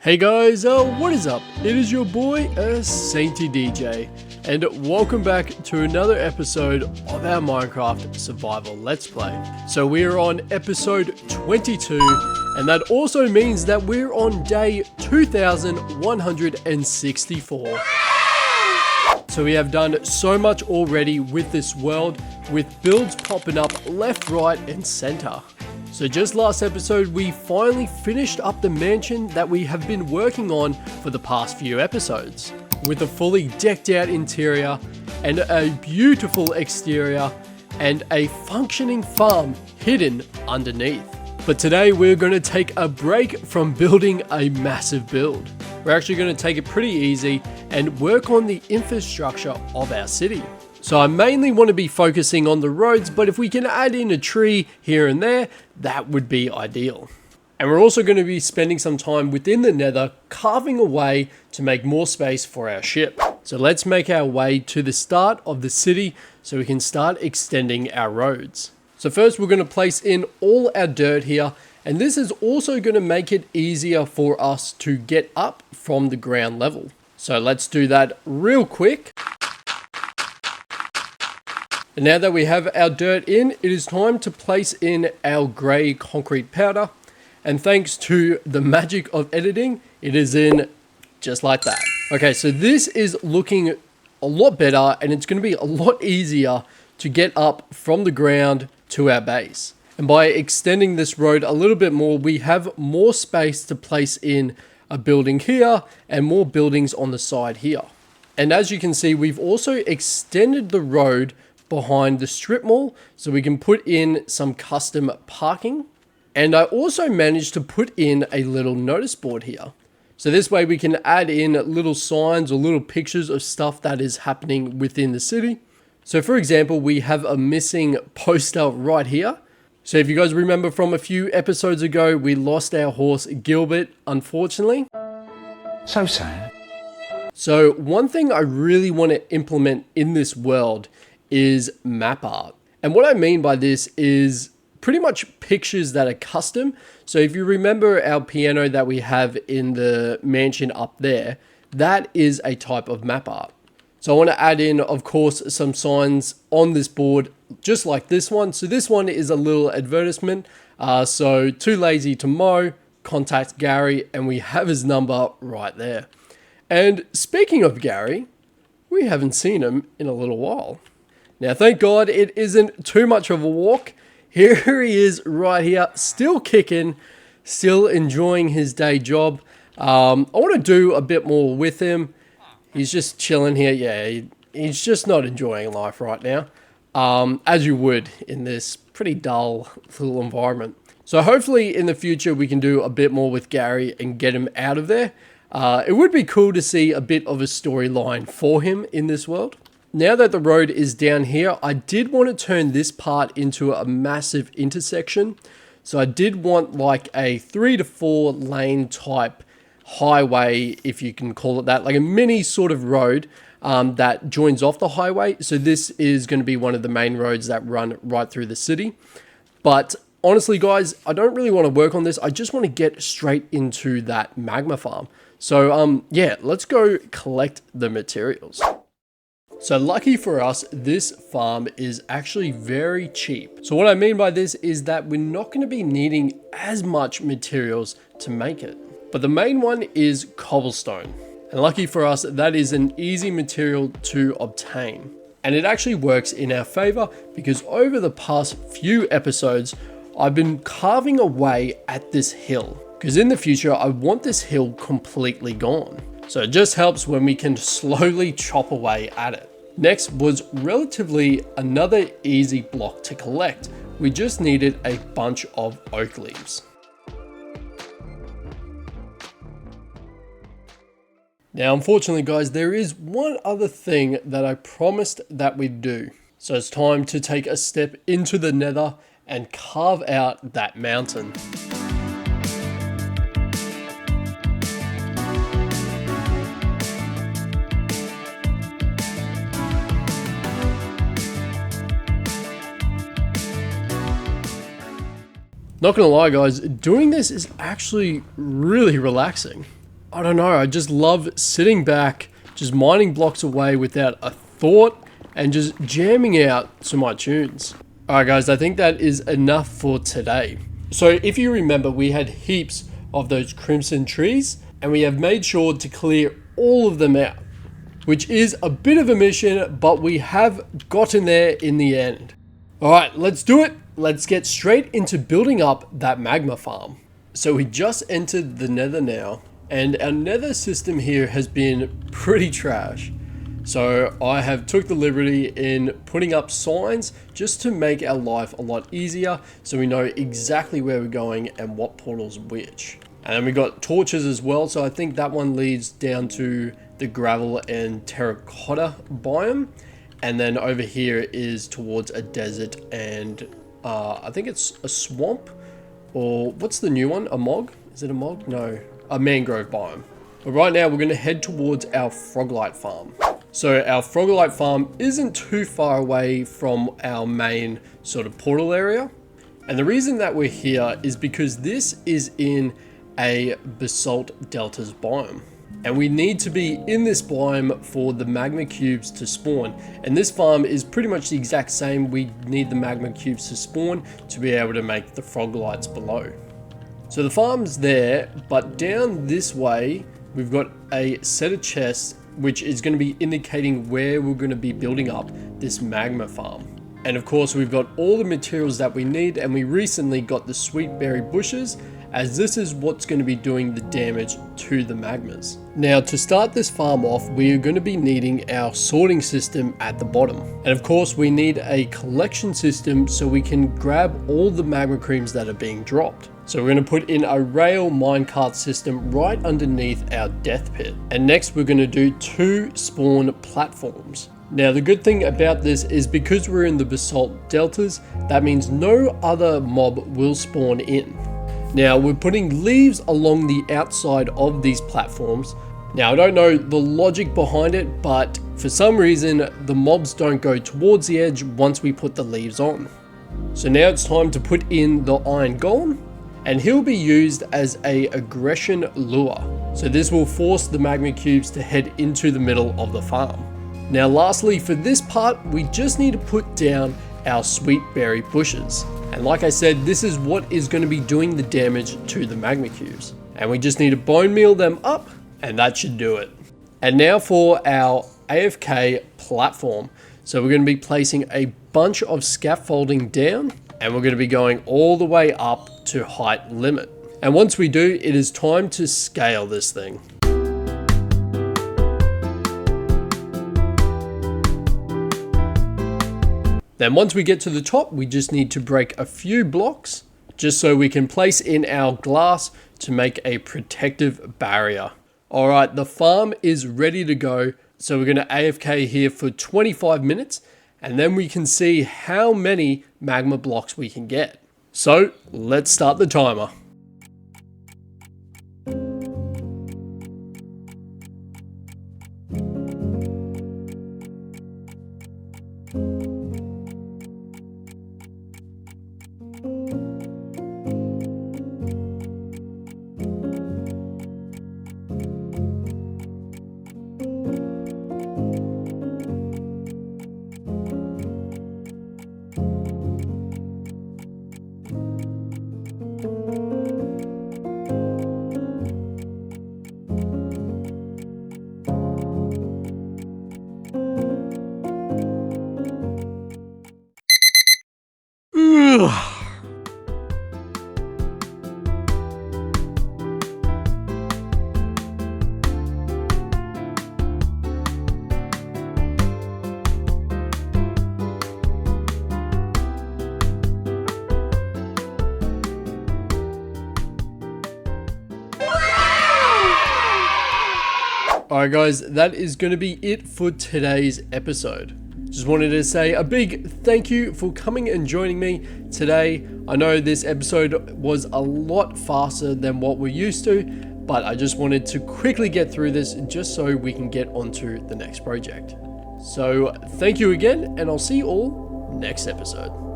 Hey guys, what is up? It is your boy, Sainty DJ, and welcome back to another episode of our Minecraft Survival Let's Play. So we're on episode 22, and that also means that we're on day 2164. So we have done so much already with this world, with builds popping up left, right, and center. So just last episode, we finally finished up the mansion that we have been working on for the past few episodes, with a fully decked out interior and a beautiful exterior and a functioning farm hidden underneath. But today we're going to take a break from building a massive build. We're actually going to take it pretty easy and work on the infrastructure of our city. So I mainly want to be focusing on the roads, but if we can add in a tree here and there, that would be ideal. And we're also going to be spending some time within the nether carving away to make more space for our ship. So let's make our way to the start of the city so we can start extending our roads. So first we're going to place in all our dirt here, and this is also going to make it easier for us to get up from the ground level. So let's do that real quick. And now that we have our dirt in, it is time to place in our grey concrete powder. And thanks to the magic of editing, it is in just like that. Okay, so this is looking a lot better, and it's going to be a lot easier to get up from the ground to our base. And by extending this road a little bit more, we have more space to place in a building here and more buildings on the side here. And as you can see, we've also extended the road behind the strip mall so we can put in some custom parking. And I also managed to put in a little notice board here. So this way we can add in little signs or little pictures of stuff that is happening within the city. So for example, we have a missing poster right here. So if you guys remember from a few episodes ago, we lost our horse Gilbert, unfortunately. So sad. So one thing I really want to implement in this world is map art. And what I mean by this is pretty much pictures that are custom. So if you remember our piano that we have in the mansion up there, that is a type of map art. So I want to add in, of course, some signs on this board, just like this one. So this one is a little advertisement. So too lazy to mow, contact Gary, and we have his number right there. And speaking of Gary, we haven't seen him in a little while. Now, thank God it isn't too much of a walk. Here he is right here, still kicking, still enjoying his day job. I want to do a bit more with him. He's just chilling here. Yeah, he's just not enjoying life right now, as you would in this pretty dull little environment. So hopefully in the future we can do a bit more with Gary and get him out of there. It would be cool to see a bit of a storyline for him in this world. Now that the road is down here, I did want to turn this part into a massive intersection. So I did want like a 3 to 4 lane type highway, if you can call it that, like a mini sort of road that joins off the highway. So this is going to be one of the main roads that run right through the city. But honestly, guys, I don't really want to work on this. I just want to get straight into that magma farm. So yeah, let's go collect the materials. So lucky for us, this farm is actually very cheap. So what I mean by this is that we're not going to be needing as much materials to make it. But the main one is cobblestone. And lucky for us, that is an easy material to obtain. And it actually works in our favor because over the past few episodes, I've been carving away at this hill. Because in the future, I want this hill completely gone. So it just helps when we can slowly chop away at it. Next was relatively another easy block to collect. We just needed a bunch of oak leaves. Now, unfortunately, guys, there is one other thing that I promised that we'd do. So it's time to take a step into the nether and carve out that mountain. Not gonna lie, guys, doing this is actually really relaxing. I don't know, I just love sitting back, just mining blocks away without a thought and just jamming out to my tunes. Alright guys, I think that is enough for today. So if you remember, we had heaps of those crimson trees and we have made sure to clear all of them out, which is a bit of a mission, but we have gotten there in the end. Alright, let's do it. Let's get straight into building up that magma farm. So we just entered the nether now, and our nether system here has been pretty trash. So I have took the liberty in putting up signs just to make our life a lot easier, so we know exactly where we're going and what portal's which. And then we got torches as well, so I think that one leads down to the gravel and terracotta biome. And then over here is towards a desert and I think it's a swamp, or what's the new one? A mog? Is it a mog? No, a mangrove biome. But right now we're going to head towards our froglite farm. So our froglite farm isn't too far away from our main sort of portal area. And the reason that we're here is because this is in a basalt deltas biome. And we need to be in this biome for the magma cubes to spawn. And this farm is pretty much the exact same. We need the magma cubes to spawn to be able to make the froglites below. So the farm's there, but down this way, we've got a set of chests, which is going to be indicating where we're going to be building up this magma farm. And of course, we've got all the materials that we need, and we recently got the sweet berry bushes, as this is what's going to be doing the damage to the magmas. Now, to start this farm off, we are going to be needing our sorting system at the bottom. And of course, we need a collection system so we can grab all the magma creams that are being dropped. So we're going to put in a rail minecart system right underneath our death pit. And next we're going to do 2 spawn platforms. Now the good thing about this is because we're in the basalt deltas, that means no other mob will spawn in. Now we're putting leaves along the outside of these platforms. Now I don't know the logic behind it, but for some reason the mobs don't go towards the edge once we put the leaves on. So now it's time to put in the iron golem, and he'll be used as a aggression lure. So this will force the magma cubes to head into the middle of the farm. Now lastly, for this part, we just need to put down our sweet berry bushes. And like I said, this is what is going to be doing the damage to the magma cubes. And we just need to bone meal them up, and that should do it. And now for our AFK platform. So we're going to be placing a bunch of scaffolding down, and we're going to be going all the way up to height limit. And once we do, it is time to scale this thing. Then once we get to the top, we just need to break a few blocks just so we can place in our glass to make a protective barrier. All right, the farm is ready to go. So we're going to AFK here for 25 minutes, and then we can see how many magma blocks we can get. So let's start the timer. Alright guys, that is going to be it for today's episode. Just wanted to say a big thank you for coming and joining me today. I know this episode was a lot faster than what we're used to, but I just wanted to quickly get through this just so we can get onto the next project. So thank you again, and I'll see you all next episode.